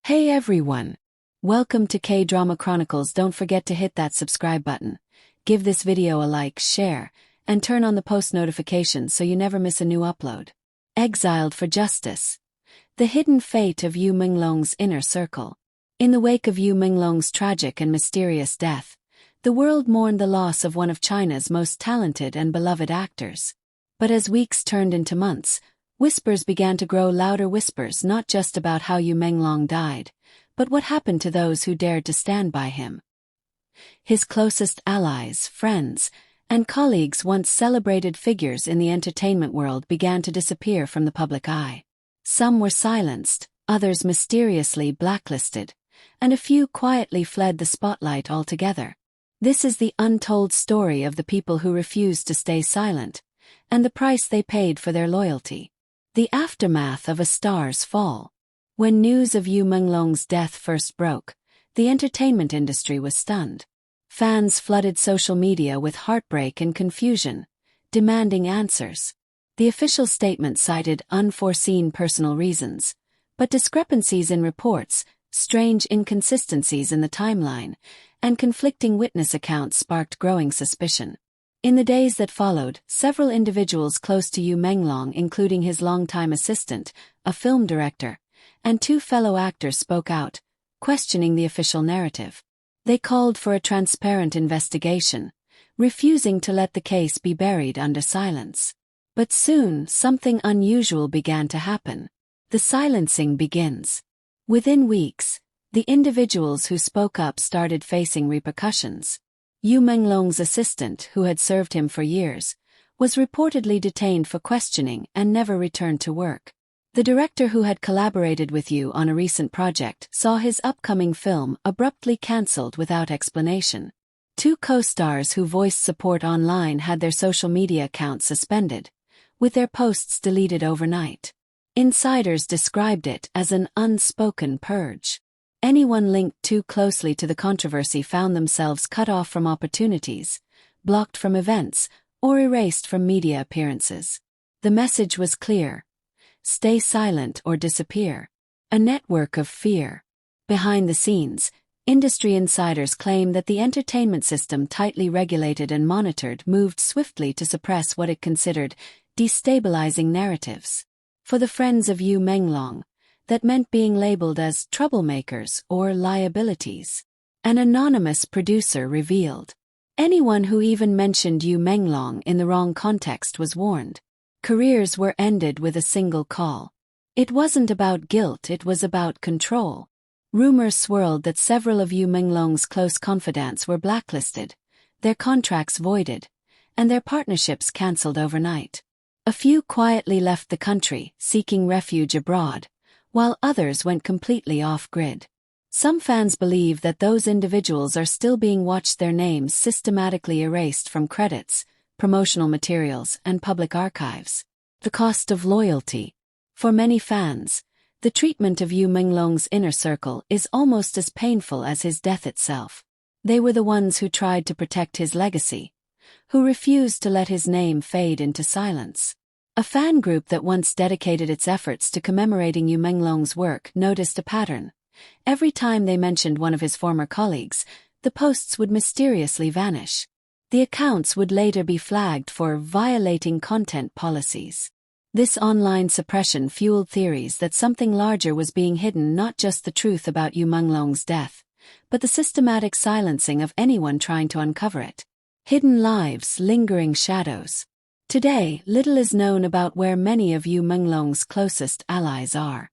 Hey everyone! Welcome to K-Drama Chronicles. Don't forget to hit that subscribe button, give this video a like, share, and turn on the post notifications so you never miss a new upload. Exiled for Justice. The hidden fate of Yu Menglong's inner circle. In the wake of Yu Menglong's tragic and mysterious death, the world mourned the loss of one of China's most talented and beloved actors. But as weeks turned into months, whispers began to grow louder, whispers not just about how Yu Menglong died, but what happened to those who dared to stand by him. His closest allies, friends, and colleagues, once celebrated figures in the entertainment world, began to disappear from the public eye. Some were silenced, others mysteriously blacklisted, and a few quietly fled the spotlight altogether. This is the untold story of the people who refused to stay silent, and the price they paid for their loyalty. The aftermath of a star's fall. When news of Yu Menglong's death first broke, the entertainment industry was stunned. Fans flooded social media with heartbreak and confusion, demanding answers. The official statement cited unforeseen personal reasons, but discrepancies in reports, strange inconsistencies in the timeline, and conflicting witness accounts sparked growing suspicion. In the days that followed, several individuals close to Yu Menglong, including his longtime assistant, a film director, and two fellow actors, spoke out, questioning the official narrative. They called for a transparent investigation, refusing to let the case be buried under silence. But soon, something unusual began to happen. The silencing begins. Within weeks, the individuals who spoke up started facing repercussions. Yu Menglong's assistant, who had served him for years, was reportedly detained for questioning and never returned to work. The director who had collaborated with Yu on a recent project saw his upcoming film abruptly cancelled without explanation. Two co-stars who voiced support online had their social media accounts suspended, with their posts deleted overnight. Insiders described it as an unspoken purge. Anyone linked too closely to the controversy found themselves cut off from opportunities, blocked from events, or erased from media appearances. The message was clear: stay silent or disappear. A network of fear. Behind the scenes, industry insiders claim that the entertainment system, tightly regulated and monitored, moved swiftly to suppress what it considered destabilizing narratives. For the friends of Yu Menglong, that meant being labeled as troublemakers or liabilities. An anonymous producer revealed. Anyone who even mentioned Yu Menglong in the wrong context was warned. Careers were ended with a single call. It wasn't about guilt, it was about control. Rumors swirled that several of Yu Menglong's close confidants were blacklisted, their contracts voided, and their partnerships cancelled overnight. A few quietly left the country, seeking refuge abroad, while others went completely off-grid. Some fans believe that those individuals are still being watched, their names systematically erased from credits, promotional materials, and public archives. The cost of loyalty. For many fans, the treatment of Yu Menglong's inner circle is almost as painful as his death itself. They were the ones who tried to protect his legacy, who refused to let his name fade into silence. A fan group that once dedicated its efforts to commemorating Yu Menglong's work noticed a pattern. Every time they mentioned one of his former colleagues, the posts would mysteriously vanish. The accounts would later be flagged for violating content policies. This online suppression fueled theories that something larger was being hidden, not just the truth about Yu Menglong's death, but the systematic silencing of anyone trying to uncover it. Hidden lives, lingering shadows. Today, little is known about where many of Yu Menglong's closest allies are.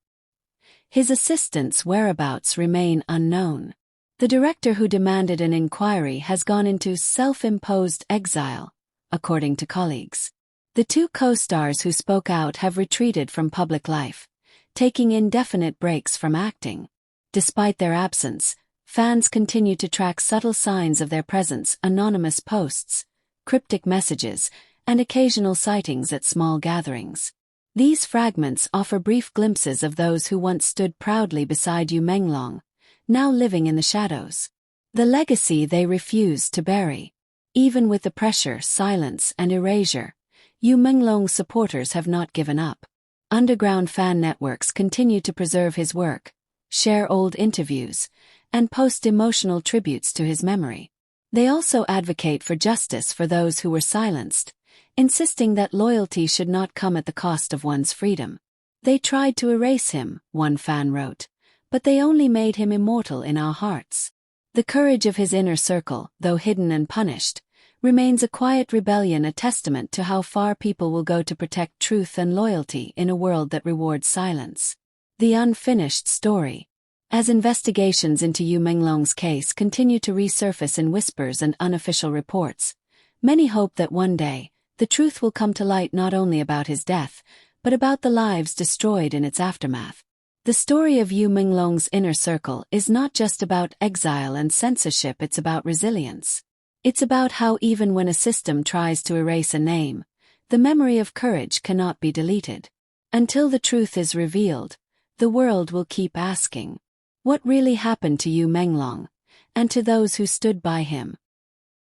His assistants' whereabouts remain unknown. The director who demanded an inquiry has gone into self-imposed exile, according to colleagues. The two co-stars who spoke out have retreated from public life, taking indefinite breaks from acting. Despite their absence, fans continue to track subtle signs of their presence: anonymous posts, cryptic messages, and occasional sightings at small gatherings. These fragments offer brief glimpses of those who once stood proudly beside Yu Menglong, now living in the shadows. The legacy they refused to bury. Even with the pressure, silence, and erasure, Yu Menglong's supporters have not given up. Underground fan networks continue to preserve his work, share old interviews, and post emotional tributes to his memory. They also advocate for justice for those who were silenced, insisting that loyalty should not come at the cost of one's freedom. They tried to erase him, one fan wrote, but they only made him immortal in our hearts. The courage of his inner circle, though hidden and punished, remains a quiet rebellion, a testament to how far people will go to protect truth and loyalty in a world that rewards silence. The unfinished story. As investigations into Yu Menglong's case continue to resurface in whispers and unofficial reports, many hope that one day, the truth will come to light not only about his death, but about the lives destroyed in its aftermath. The story of Yu Menglong's inner circle is not just about exile and censorship, it's about resilience. It's about how even when a system tries to erase a name, the memory of courage cannot be deleted. Until the truth is revealed, the world will keep asking, what really happened to Yu Menglong, and to those who stood by him?